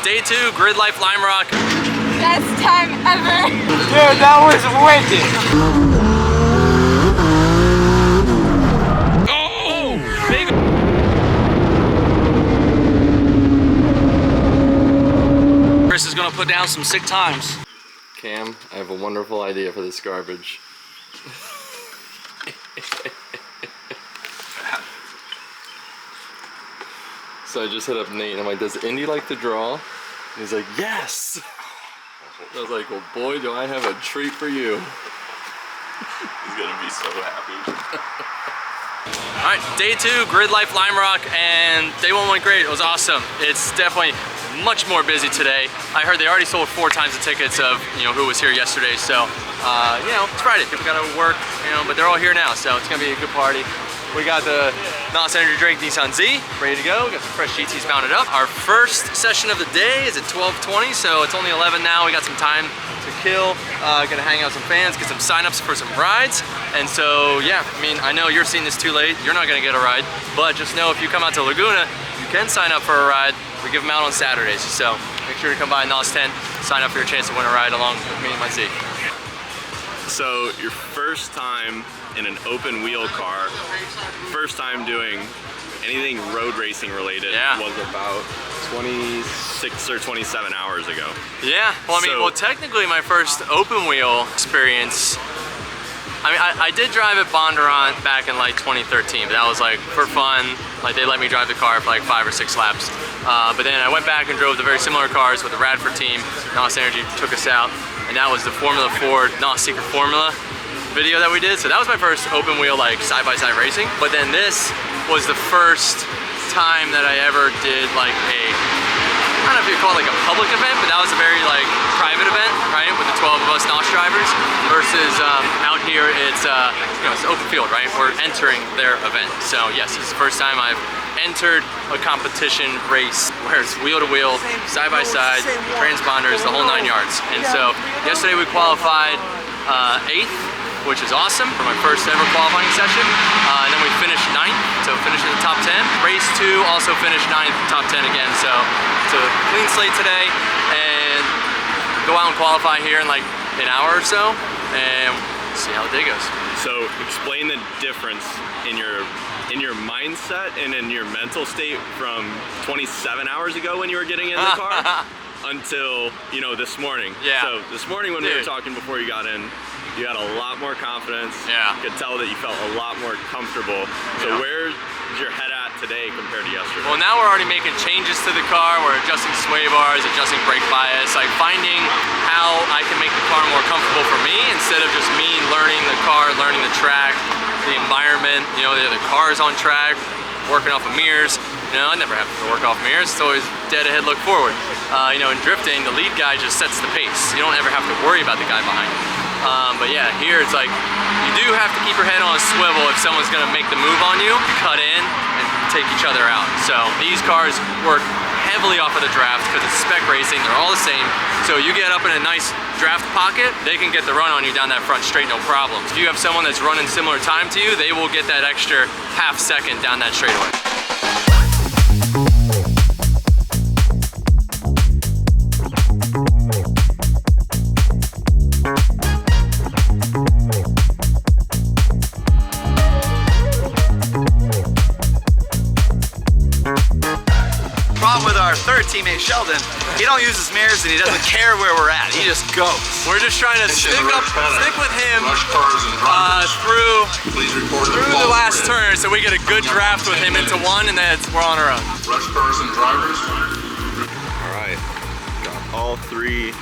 Day 2, GridLife LimeRock. Best time ever. Dude, that was wicked. Oh, big. Chris is gonna put down some sick times. Cam, I have a wonderful idea for this garbage. So I just hit up Nate and I'm like, does Indy like to draw? And he's like, yes! I was like, well boy, do I have a treat for you. He's gonna be so happy. Alright, Day 2, GridLife LimeRock, and Day 1 went great. It was awesome. It's definitely much more busy today. I heard they already sold 4 times the tickets of, you know, who was here yesterday, so, you know, it's Friday. People gotta work, you know, but they're all here now, so it's gonna be a good party. We got the NOS Energy Drink Nissan Z ready to go. We got some fresh GTs mounted up. Our first session of the day is at 12:20, so it's only 11 now. We got some time to kill. Gonna hang out with some fans, get some signups for some rides. And so, yeah, I mean, I know you're seeing this too late. You're not gonna get a ride, but just know if you come out to Laguna, you can sign up for a ride. We give them out on Saturdays, so make sure to come by NOS tent, sign up for your chance to win a ride along with me and my Z. So your first time in an open wheel car, first time doing anything road racing related, was about 26 or 27 hours ago. Yeah, well I mean, well technically my first open wheel experience, I mean I did drive at Bondurant back in like 2013, but that was like for fun. Like they let me drive the car for like 5 or 6 laps. But then I went back and drove the very similar cars with the Radford team. NOS Energy took us out, and that was the Formula Ford NOS Secret Formula video that we did. So that was my first open wheel like side-by-side racing. But then this was the first time that I ever did like a, I don't know if you call it like a public event, but that was a very like private event, right? With the 12 of us NOS drivers versus out here it's, you know, it's open field, right? We're entering their event. So yes, this is the first time I've entered a competition race where it's wheel to wheel, side by side, transponders, the whole 9 yards. And so yesterday we qualified 8th, which is awesome for my first ever qualifying session. And then we finished 9th, so finished in the top 10. Race 2 also finished 9th, top 10 again. So it's a clean slate today, and go out and qualify here in like an hour or so, and see how the day goes. So explain the difference in your mindset and in your mental state from 27 hours ago when you were getting in the car until, you know, this morning. Yeah. So this morning when we were talking before you got in, you had a lot more confidence. Yeah. You could tell that you felt a lot more comfortable. So where's your head at today compared to yesterday? Well, now we're already making changes to the car. We're adjusting sway bars, adjusting brake bias, like finding how I can make the car more comfortable for me instead of just me learning the car, learning the track, the environment, you know, the car's on track, working off of mirrors. You know, I never have to work off mirrors. It's always dead ahead, look forward. You know, in drifting, the lead guy just sets the pace. You don't ever have to worry about the guy behind you. But yeah, here it's like, you do have to keep your head on a swivel if someone's gonna make the move on you, cut in, and take each other out. So these cars work heavily off of the draft because it's spec racing, they're all the same. So you get up in a nice draft pocket, they can get the run on you down that front straight, no problem. If you have someone that's running similar time to you, they will get that extra half second down that straightaway. With our third teammate Sheldon, he don't use his mirrors and he doesn't care where we're at. He just goes. We're just trying to stick with him through the last turn, so we get a good draft with him into one, and then we're on our own. Rush cars and drivers. All right, got all 3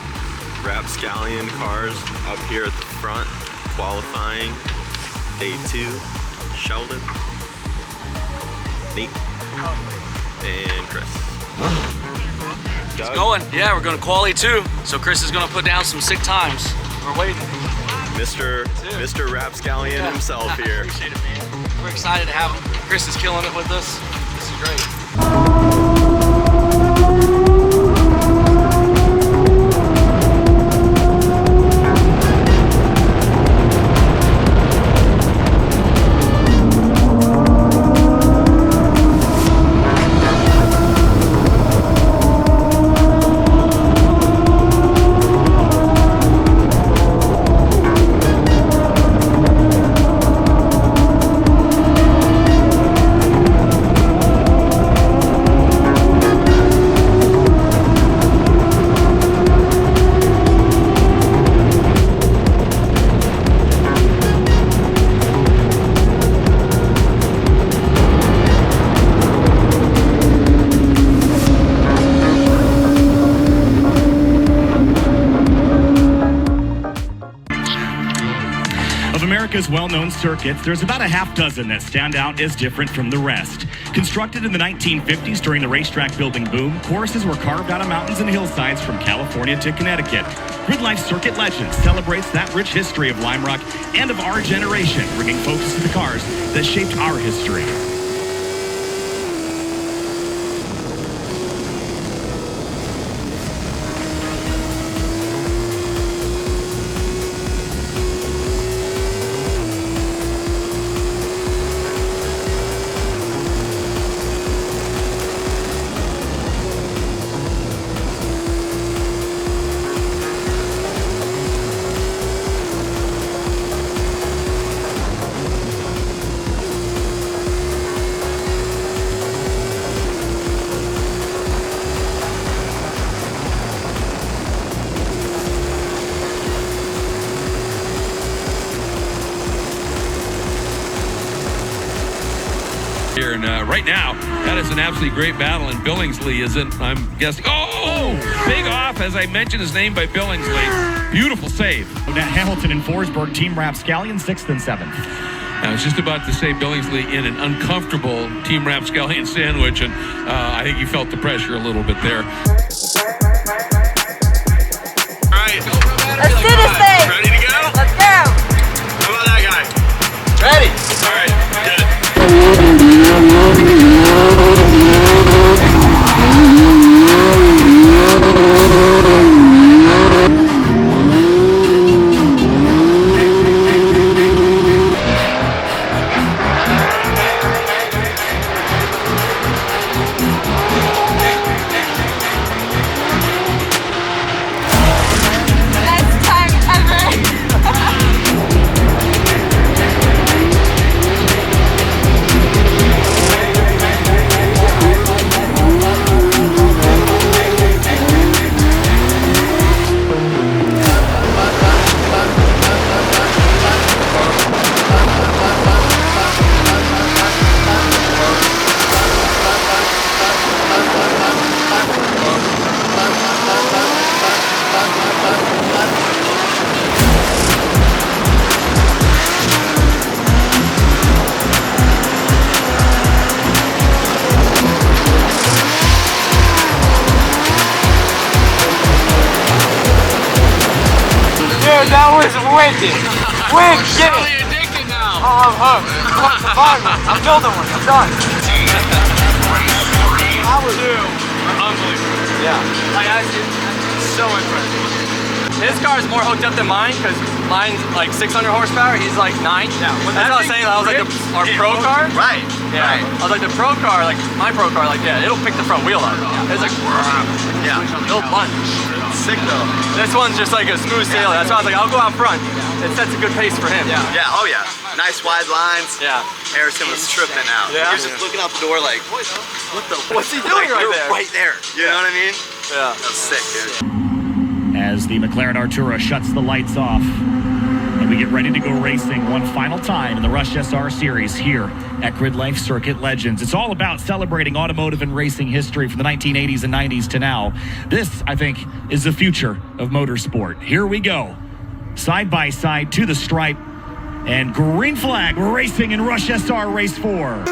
Rapscallion cars up here at the front, qualifying. Day 2, Sheldon, Nate, and Chris. It's going. Yeah, we're going to quali 2. So Chris is going to put down some sick times. We're waiting. Mr. Rapscallion himself here. Appreciate it, man. We're excited to have him. Chris is killing it with us. This is great. America's well-known circuits, there's about a half dozen that stand out as different from the rest. Constructed in the 1950s during the racetrack building boom, courses were carved out of mountains and hillsides from California to Connecticut. GridLife Circuit Legends celebrates that rich history of Lime Rock and of our generation, bringing focus to the cars that shaped our history. Here and right now, that is an absolutely great battle, and Billingsley isn't, I'm guessing. Oh, big off, as I mentioned his name by Billingsley. Beautiful save. Hamilton and Forsberg, Team Rapscallion, 6th and 7th. I was just about to say Billingsley in an uncomfortable Team Rapscallion sandwich, and I think he felt the pressure a little bit there. All right. Let's do this thing. Ready to go? Let's go. How about that guy? Ready? All right, good. Best time ever. Dude, that was wicked. Wicked. Totally addicted now. Oh, I'm hooked. I'm building one. I'm done. That was unbelievable. Yeah. Like, so impressive. His car is more hooked up than mine because mine's like 600 horsepower. He's like 9. Yeah. That's what I was saying. I was like, our pro car. Right. Yeah. Right. I was like, the pro car, like my pro car, like yeah, it'll pick the front wheel up. It's like, Yeah. it'll lunge. Sick though. This one's just like a smooth sailing. That's why I was like, I'll go out front. It sets a good pace for him. Yeah. Yeah. Oh yeah. Nice wide lines. Yeah. Harrison was tripping out. Yeah. He was just looking out the door like, what the? What's he doing right you're there? Right there. You know what I mean? Yeah. That was sick, dude. As the McLaren Artura shuts the lights off and we get ready to go racing one final time in the Rush SR Series here at GridLife Circuit Legends. It's all about celebrating automotive and racing history from the 1980s and 90s to now. This, I think, is the future of motorsport. Here we go. Side by side to the stripe, and green flag, we're racing in Rush SR Race 4.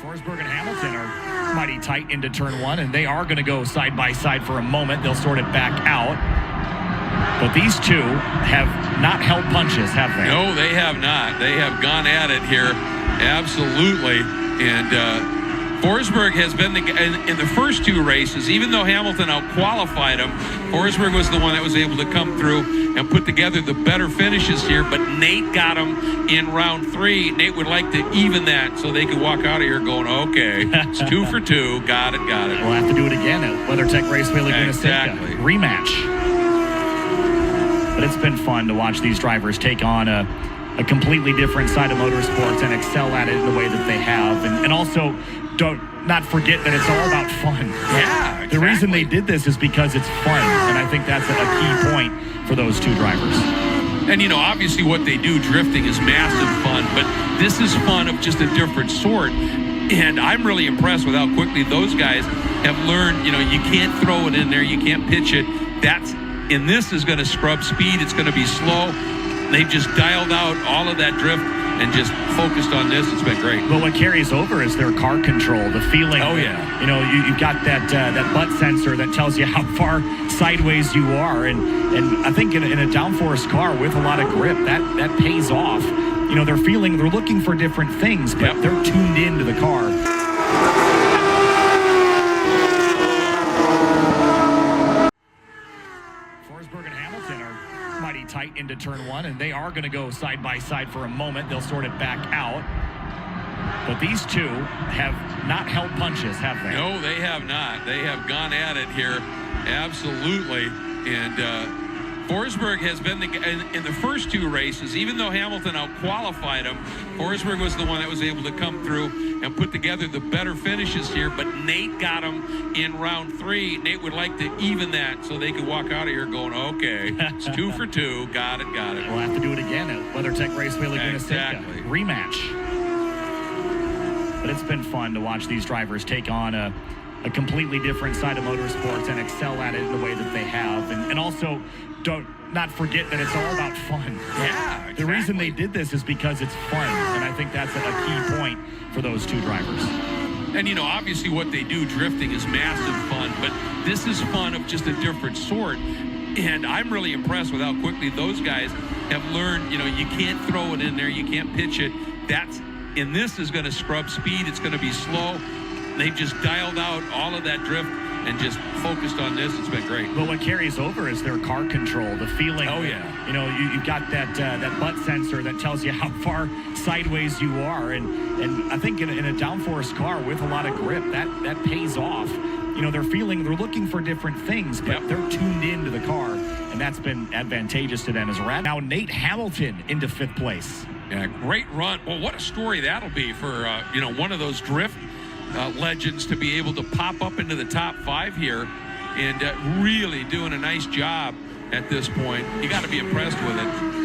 Forsberg and Hamilton are mighty tight into turn 1, and they are going to go side by side for a moment. They'll sort it back out. But these two have not held punches, have they? No, they have not. They have gone at it here, absolutely. And Forsberg has been in the first two races, even though Hamilton out-qualified him, Forsberg was the one that was able to come through and put together the better finishes here, but Nate got him in round 3. Nate would like to even that so they could walk out of here going, okay, it's 2 for 2, got it. We'll have to do it again at WeatherTech Raceway Laguna Exactly. Seca. Rematch. But it's been fun to watch these drivers take on a completely different side of motorsports and excel at it in the way that they have. And also, don't not forget that it's all about fun. Yeah, exactly. The reason they did this is because it's fun, and I think that's a key point for those two drivers. And, you know, obviously what they do, drifting, is massive fun, but this is fun of just a different sort. And I'm really impressed with how quickly those guys have learned, you know, you can't throw it in there, you can't pitch it. And this is going to scrub speed, it's going to be slow. They've just dialed out all of that drift and just focused on this. It's been great. Well, what carries over is their car control, the feeling. Oh, yeah. You know, you've got that butt sensor that tells you how far sideways you are. And I think in a downforce car with a lot of grip, that pays off. You know, they're looking for different things, but they're tuned into the car. Forsberg and Hamilton are mighty tight into turn one, and they are going to go side by side for a moment. They'll sort it back out. But these two have not held punches, have they? No, they have not. They have gone at it here, absolutely. And Forsberg has been in the first two races, even though Hamilton out-qualified him, Forsberg was the one that was able to come through and put together the better finishes here, but Nate got him in round 3. Nate would like to even that so they could walk out of here going, okay, it's 2 for 2, got it. We'll have to do it again at WeatherTech Raceway Laguna Seca. Exactly. Rematch. But it's been fun to watch these drivers take on a completely different side of motorsports and excel at it in the way that they have. And also, don't not forget that it's all about fun. Yeah, exactly. The reason they did this is because it's fun, and I think that's a key point for those two drivers. And, you know, obviously what they do, drifting, is massive fun, but this is fun of just a different sort. And I'm really impressed with how quickly those guys have learned, you know, you can't throw it in there, you can't pitch it. And this is going to scrub speed, it's going to be slow. They've just dialed out all of that drift and just focused on this. It's been great. Well, what carries over is their car control, the feeling. Oh, yeah. You know, you've got that butt sensor that tells you how far sideways you are. And I think in a downforce car with a lot of grip, that pays off. You know, they're looking for different things, but they're tuned into the car, and that's been advantageous to them as well. Now, Nate Hamilton into 5th place. Yeah, great run. Well, what a story that'll be for, you know, one of those drift legends to be able to pop up into the top 5 here and really doing a nice job at this point. You got to be impressed with it.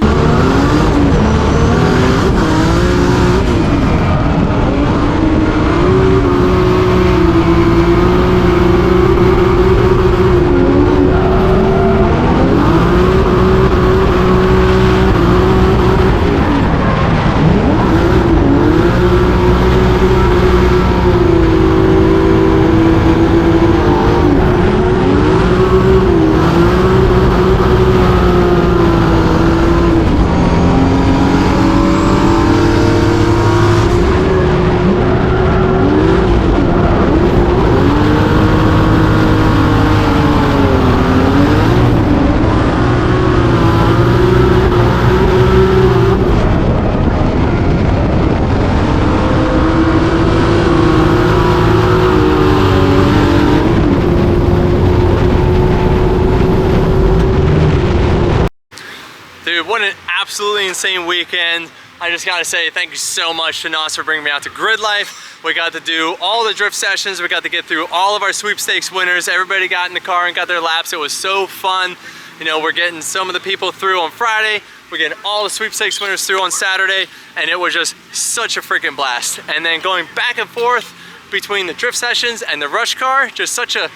Dude, what an absolutely insane weekend. I just gotta say thank you so much to Nos for bringing me out to GridLife. We got to do all the drift sessions. We got to get through all of our sweepstakes winners. Everybody got in the car and got their laps. It was so fun. You know, we're getting some of the people through on Friday. We're getting all the sweepstakes winners through on Saturday. And it was just such a freaking blast. And then going back and forth between the drift sessions and the rush car, just such a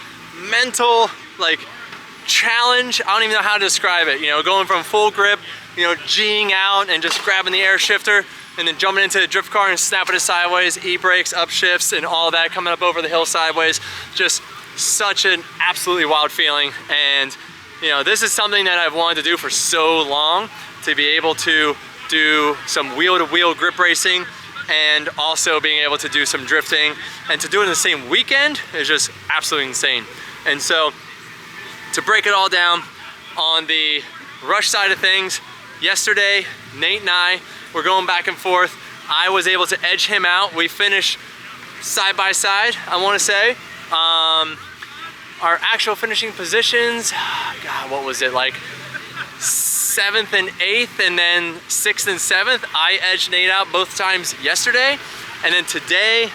mental, like, challenge. I don't even know how to describe it. You know, going from full grip, you know, G'ing out and just grabbing the air shifter and then jumping into the drift car and snapping it sideways, e-brakes, upshifts, and all that coming up over the hill sideways. Just such an absolutely wild feeling. And, you know, this is something that I've wanted to do for so long, to be able to do some wheel-to-wheel grip racing and also being able to do some drifting, and to do it in the same weekend is just absolutely insane. And so, to break it all down on the rush side of things, yesterday, Nate and I were going back and forth. I was able to edge him out. We finished side by side, I want to say. Our actual finishing positions, God, what was it, like 7th and 8th, and then 6th and 7th. I edged Nate out both times yesterday. And then today,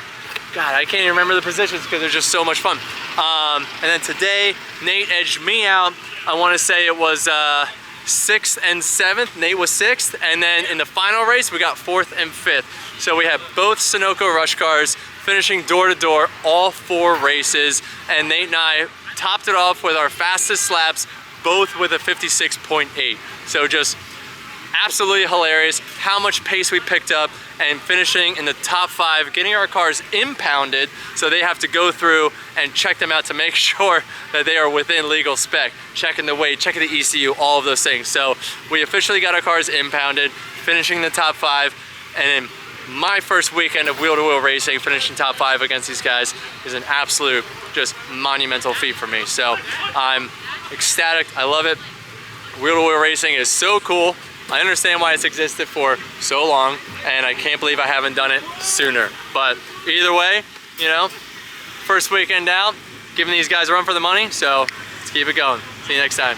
God, I can't even remember the positions because they're just so much fun. And then today, Nate edged me out. I want to say it was 6th and 7th. Nate was 6th. And then in the final race, we got 4th and 5th. So we had both Sunoco rush cars finishing door to door all 4 races, and Nate and I topped it off with our fastest laps, both with a 56.8. So just absolutely hilarious how much pace we picked up, and finishing in the top 5, getting our cars impounded, so they have to go through and check them out to make sure that they are within legal spec, checking the weight, checking the ECU, all of those things. So we officially got our cars impounded, finishing the top 5, and in my first weekend of wheel-to-wheel racing, finishing top 5 against these guys is an absolute just monumental feat for me. So I'm ecstatic, I love it. Wheel-to-wheel racing is so cool. I understand why it's existed for so long, and I can't believe I haven't done it sooner. But either way, you know, first weekend out, giving these guys a run for the money, so let's keep it going. See you next time.